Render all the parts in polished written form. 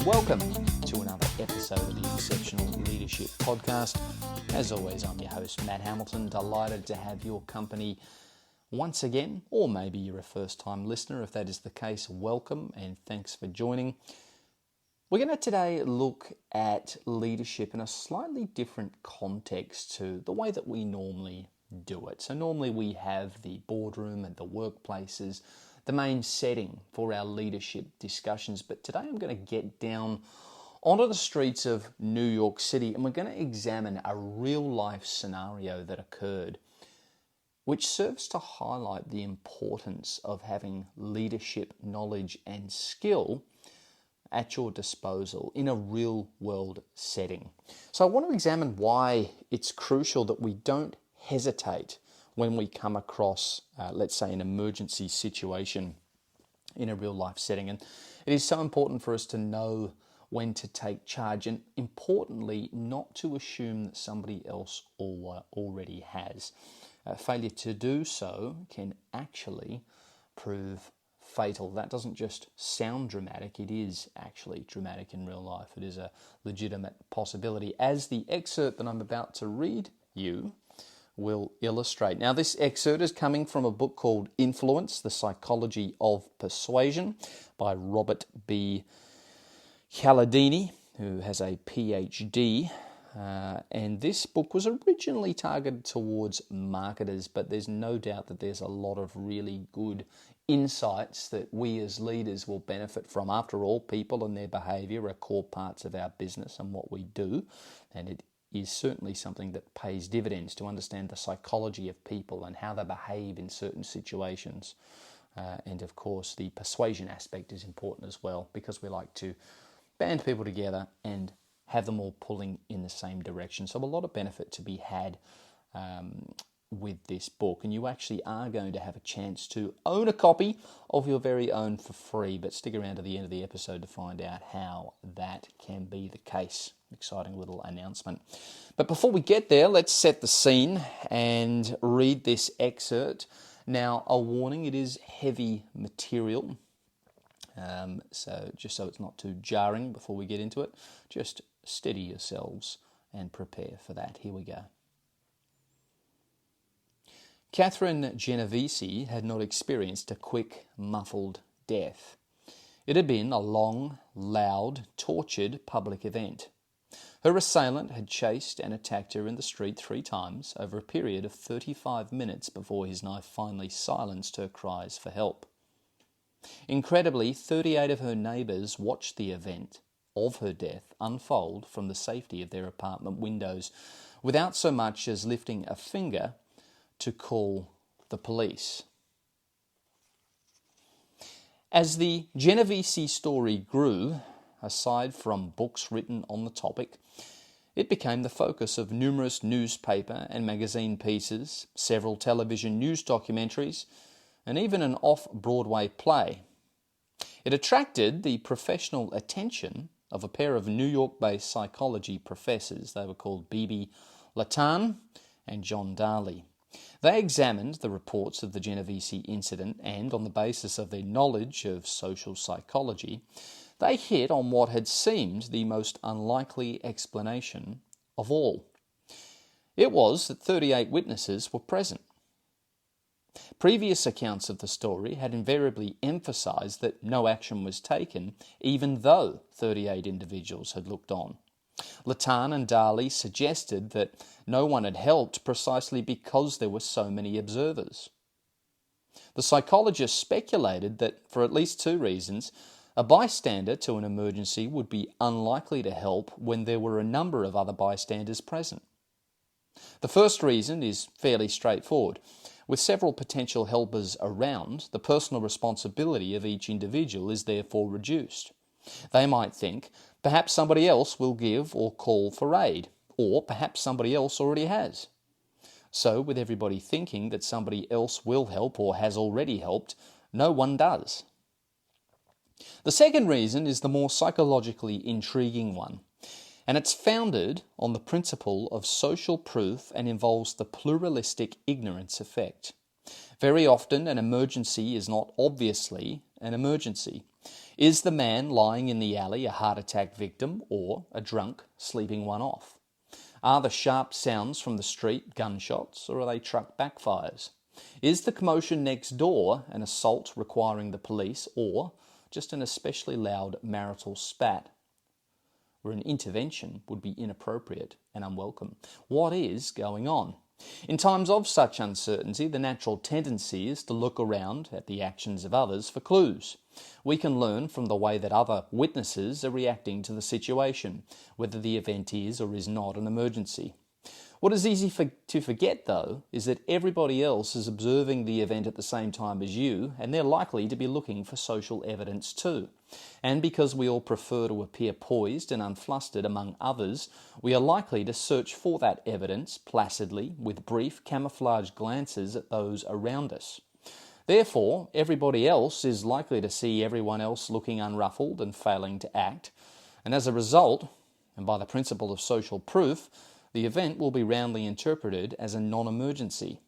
welcome to another episode of the Exceptional Leadership Podcast. As always, I'm your host, Matt Hamilton, delighted to have your company once again, or maybe you're a first-time listener. If that is the case, welcome and thanks for joining. We're going to today look at leadership in a slightly different context to the way that we normally do it. So normally we have the boardroom and the workplaces, the main setting for our leadership discussions. But today I'm going to get down onto the streets of New York City and we're going to examine a real-life scenario that occurred, which serves to highlight the importance of having leadership knowledge and skill at your disposal in a real-world setting. So I want to examine why it's crucial that we don't hesitate when we come across, let's say, an emergency situation in a real-life setting. And it is so important for us to know when to take charge and, importantly, not to assume that somebody else already has. Failure to do so can actually prove fatal. That doesn't just sound dramatic, it is actually dramatic in real life. It is a legitimate possibility, as the excerpt that I'm about to read you will illustrate. Now, this excerpt is coming from a book called Influence, The Psychology of Persuasion by Robert B. Cialdini, who has a PhD. And this book was originally targeted towards marketers, but there's no doubt that there's a lot of really good insights that we as leaders will benefit from. After all, people and their behaviour are core parts of our business and what we do, and it is certainly something that pays dividends to understand the psychology of people and how they behave in certain situations. And of course, the persuasion aspect is important as well, because we like to band people together and have them all pulling in the same direction. So a lot of benefit to be had with this book, and you actually are going to have a chance to own a copy of your very own for free, but stick around to the end of the episode to find out how that can be the case. Exciting little announcement. But before we get there, let's set the scene and read this excerpt. Now, a warning, it is heavy material, so just so it's not too jarring before we get into it, just steady yourselves and prepare for that. Here we go. Catherine Genovese had not experienced a quick, muffled death. It had been a long, loud, tortured public event. Her assailant had chased and attacked her in the street 3 times over a period of 35 minutes before his knife finally silenced her cries for help. Incredibly, 38 of her neighbours watched the event of her death unfold from the safety of their apartment windows without so much as lifting a finger to call the police. As the Genovese story grew, aside from books written on the topic, it became the focus of numerous newspaper and magazine pieces, several television news documentaries, and even an off-Broadway play. It attracted the professional attention of a pair of New York-based psychology professors. They were called Bibi Latan and John Darley. They examined the reports of the Genovese incident and, on the basis of their knowledge of social psychology, they hit on what had seemed the most unlikely explanation of all. It was that 38 witnesses were present. Previous accounts of the story had invariably emphasised that no action was taken, even though 38 individuals had looked on. Latan and Darley suggested that no one had helped precisely because there were so many observers. The psychologists speculated that, for at least 2 reasons, a bystander to an emergency would be unlikely to help when there were a number of other bystanders present. The first reason is fairly straightforward. With several potential helpers around, the personal responsibility of each individual is therefore reduced. They might think, perhaps somebody else will give or call for aid, or perhaps somebody else already has. So, with everybody thinking that somebody else will help or has already helped, no one does. The second reason is the more psychologically intriguing one, and it's founded on the principle of social proof and involves the pluralistic ignorance effect. Very often, an emergency is not obviously an emergency. Is the man lying in the alley a heart attack victim or a drunk sleeping one off? Are the sharp sounds from the street gunshots or are they truck backfires? Is the commotion next door an assault requiring the police or just an especially loud marital spat where an intervention would be inappropriate and unwelcome? What is going on? In times of such uncertainty, the natural tendency is to look around at the actions of others for clues. We can learn from the way that other witnesses are reacting to the situation, whether the event is or is not an emergency. What is easy to forget, though, is that everybody else is observing the event at the same time as you, and they're likely to be looking for social evidence too. And because we all prefer to appear poised and unflustered among others, we are likely to search for that evidence placidly with brief camouflage glances at those around us. Therefore, everybody else is likely to see everyone else looking unruffled and failing to act, and as a result, and by the principle of social proof, the event will be roundly interpreted as a non-emergency.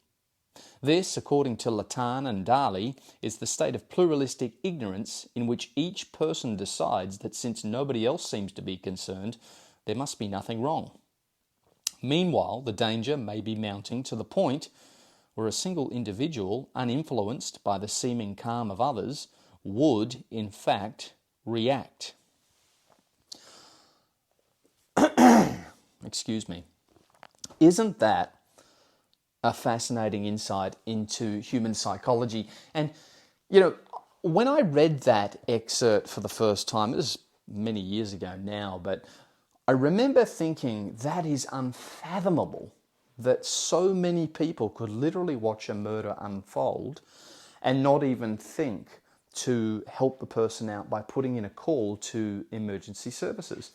This, according to Latan and Dali, is the state of pluralistic ignorance in which each person decides that since nobody else seems to be concerned, there must be nothing wrong. Meanwhile, the danger may be mounting to the point where a single individual, uninfluenced by the seeming calm of others, would, in fact, react. Excuse me. Isn't that a fascinating insight into human psychology? And, when I read that excerpt for the first time, it was many years ago now, but I remember thinking that is unfathomable that so many people could literally watch a murder unfold and not even think to help the person out by putting in a call to emergency services.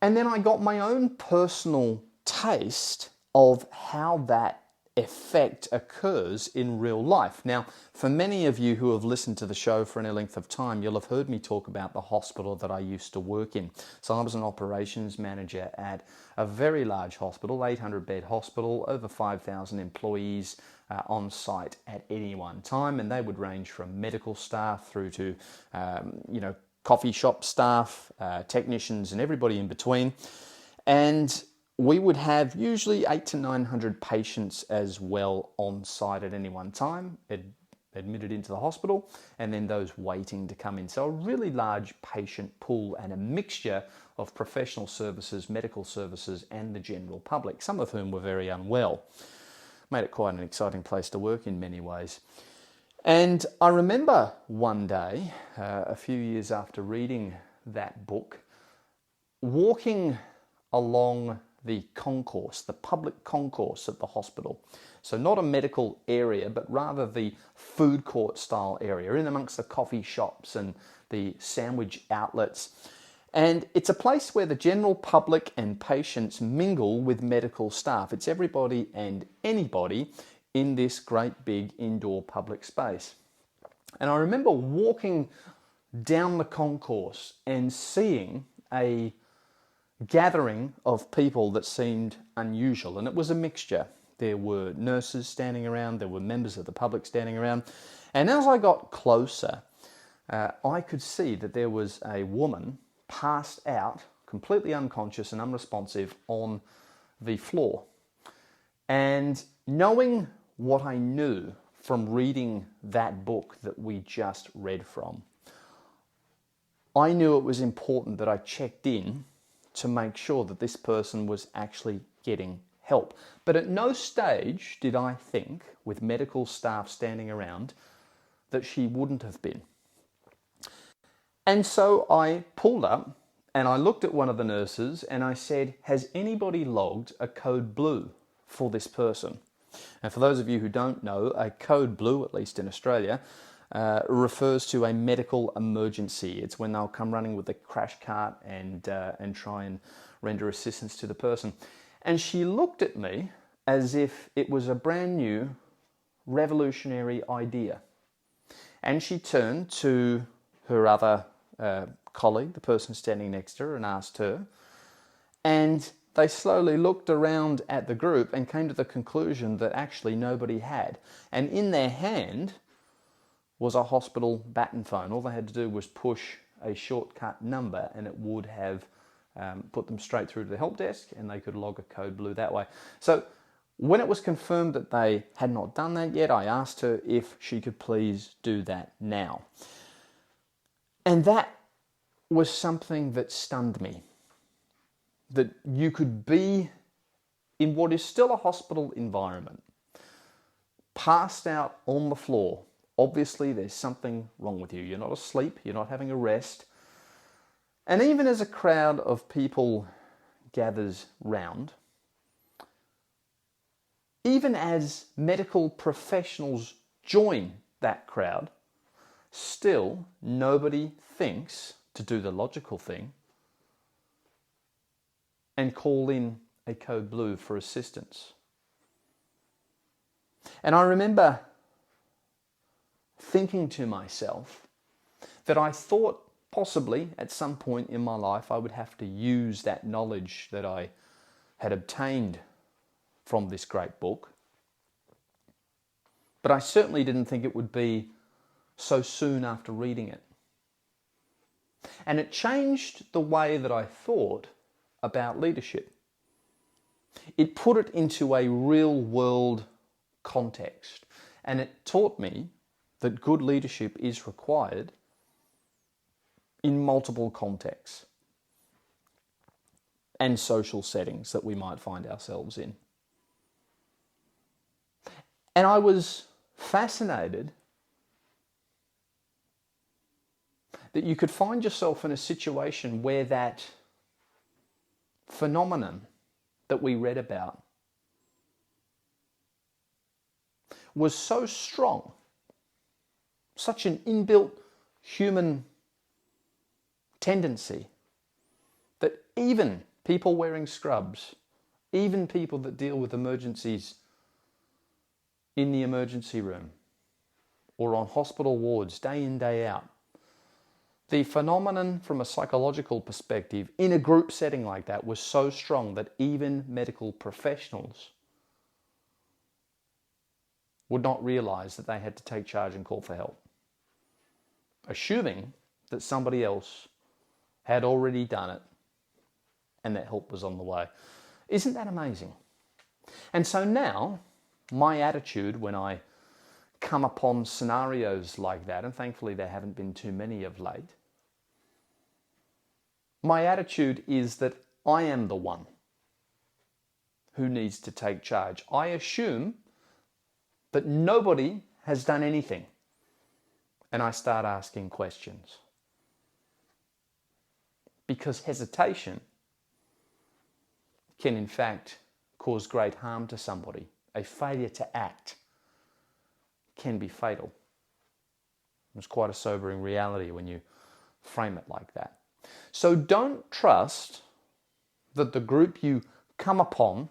And then I got my own personal taste of how that effect occurs in real life. Now, for many of you who have listened to the show for any length of time, you'll have heard me talk about the hospital that I used to work in. So I was an operations manager at a very large hospital, 800-bed hospital, over 5,000 employees on site at any one time, and they would range from medical staff through to, coffee shop staff, technicians, and everybody in between. And we would have usually 800 to 900 patients as well on site at any one time, admitted into the hospital, and then those waiting to come in. So a really large patient pool and a mixture of professional services, medical services, and the general public, some of whom were very unwell. Made it quite an exciting place to work in many ways. And I remember one day, a few years after reading that book, walking along the concourse, the public concourse at the hospital. So not a medical area, but rather the food court style area, in amongst the coffee shops and the sandwich outlets. And it's a place where the general public and patients mingle with medical staff. It's everybody and anybody in this great big indoor public space. And I remember walking down the concourse and seeing a gathering of people that seemed unusual, and it was a mixture. There were nurses standing around, there were members of the public standing around, and as I got closer, I could see that there was a woman passed out, completely unconscious and unresponsive on the floor. And knowing what I knew from reading that book that we just read from, I knew it was important that I checked in to make sure that this person was actually getting help. But at no stage did I think, with medical staff standing around, that she wouldn't have been. And so I pulled up and I looked at one of the nurses and I said, "Has anybody logged a code blue for this person?" And for those of you who don't know, a code blue, at least in Australia, refers to a medical emergency. It's when they'll come running with a crash cart and try and render assistance to the person. And she looked at me as if it was a brand new revolutionary idea. And she turned to her other colleague, the person standing next to her, and asked her. And they slowly looked around at the group and came to the conclusion that actually nobody had. And in their hand was a hospital baton phone. All they had to do was push a shortcut number and it would have put them straight through to the help desk and they could log a code blue that way. So when it was confirmed that they had not done that yet, I asked her if she could please do that now. And that was something that stunned me. That you could be in what is still a hospital environment, passed out on the floor. Obviously, there's something wrong with you. You're not asleep, you're not having a rest. And even as a crowd of people gathers round, even as medical professionals join that crowd, still nobody thinks to do the logical thing and call in a code blue for assistance. And I remember thinking to myself that I thought possibly at some point in my life I would have to use that knowledge that I had obtained from this great book. But I certainly didn't think it would be so soon after reading it. And it changed the way that I thought about leadership. It put it into a real world context. And it taught me that good leadership is required in multiple contexts and social settings that we might find ourselves in. And I was fascinated that you could find yourself in a situation where that phenomenon that we read about was so strong, such an inbuilt human tendency, that even people wearing scrubs, even people that deal with emergencies in the emergency room or on hospital wards day in, day out, the phenomenon from a psychological perspective in a group setting like that was so strong that even medical professionals would not realize that they had to take charge and call for help, assuming that somebody else had already done it and that help was on the way. Isn't that amazing? And so now, my attitude when I come upon scenarios like that, and thankfully there haven't been too many of late, my attitude is that I am the one who needs to take charge. I assume that nobody has done anything, and I start asking questions. Because hesitation can in fact cause great harm to somebody. A failure to act can be fatal. It's quite a sobering reality when you frame it like that. So don't trust that the group you come upon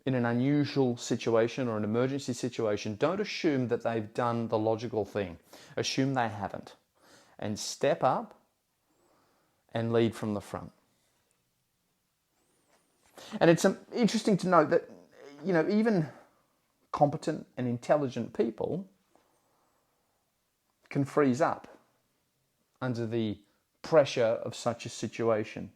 in an unusual situation or an emergency situation, don't assume that they've done the logical thing. Assume they haven't. And step up and lead from the front. And it's interesting to note that, even competent and intelligent people can freeze up under the pressure of such a situation.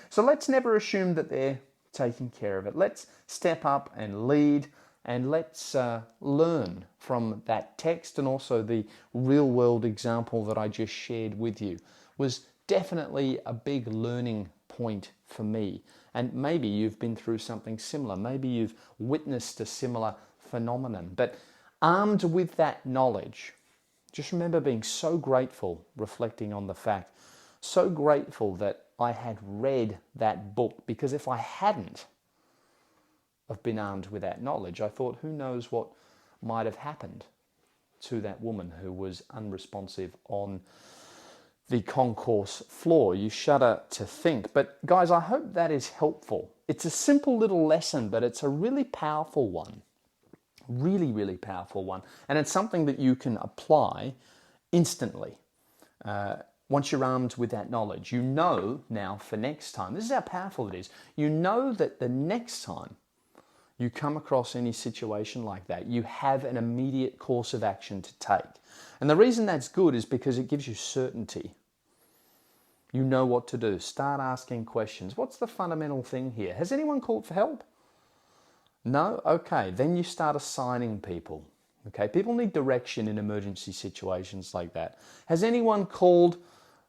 So let's never assume that they're taking care of it. Let's step up and lead, and let's learn from that text, and also the real world example that I just shared with you was definitely a big learning point for me. And maybe you've been through something similar. Maybe you've witnessed a similar phenomenon. But armed with that knowledge, just remember being so grateful, reflecting on the fact, so grateful that I had read that book, because if I hadn't have been armed with that knowledge, I thought, who knows what might have happened to that woman who was unresponsive on the concourse floor. You shudder to think. But guys, I hope that is helpful. It's a simple little lesson, but it's a really powerful one. Really, really powerful one. And it's something that you can apply instantly. Once you're armed with that knowledge, you know now for next time, this is how powerful it is, you know that the next time you come across any situation like that, you have an immediate course of action to take. And the reason that's good is because it gives you certainty. You know what to do. Start asking questions. What's the fundamental thing here? Has anyone called for help? No? Okay. Then you start assigning people. Okay. People need direction in emergency situations like that. Has anyone called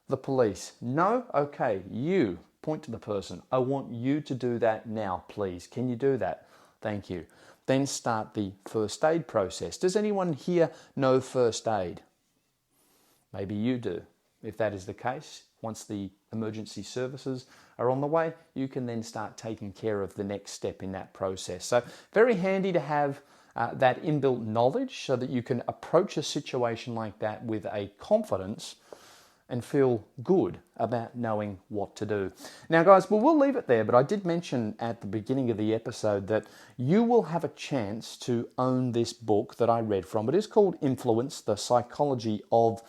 the police? No? Okay. You point to the person. I want you to do that now, please. Can you do that? Thank you. Then start the first aid process. Does anyone here know first aid? Maybe you do. If that is the case, once the emergency services are on the way, you can then start taking care of the next step in that process. So very handy to have that inbuilt knowledge so that you can approach a situation like that with a confidence and feel good about knowing what to do. Now guys, we'll leave it there, but I did mention at the beginning of the episode that you will have a chance to own this book that I read from. It is called Influence, The Psychology of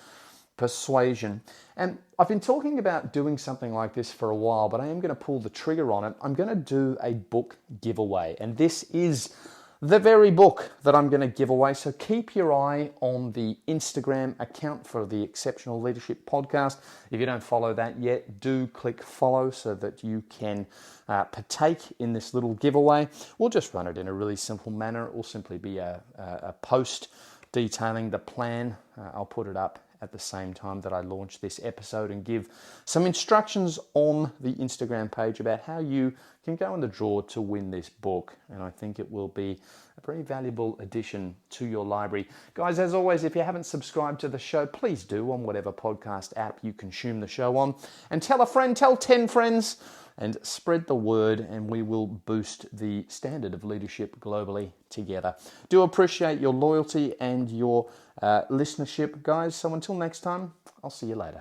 Persuasion. And I've been talking about doing something like this for a while, but I am going to pull the trigger on it. I'm going to do a book giveaway, and this is the very book that I'm going to give away. So keep your eye on the Instagram account for the Exceptional Leadership Podcast. If you don't follow that yet, do click follow so that you can partake in this little giveaway. We'll just run it in a really simple manner. It will simply be a post detailing the plan. I'll put it up at the same time that I launch this episode and give some instructions on the Instagram page about how you can go in the draw to win this book. And I think it will be a very valuable addition to your library. Guys, as always, if you haven't subscribed to the show, please do on whatever podcast app you consume the show on. And tell a friend, tell 10 friends, and spread the word, and we will boost the standard of leadership globally together. Do appreciate your loyalty and your listenership, guys. So until next time, I'll see you later.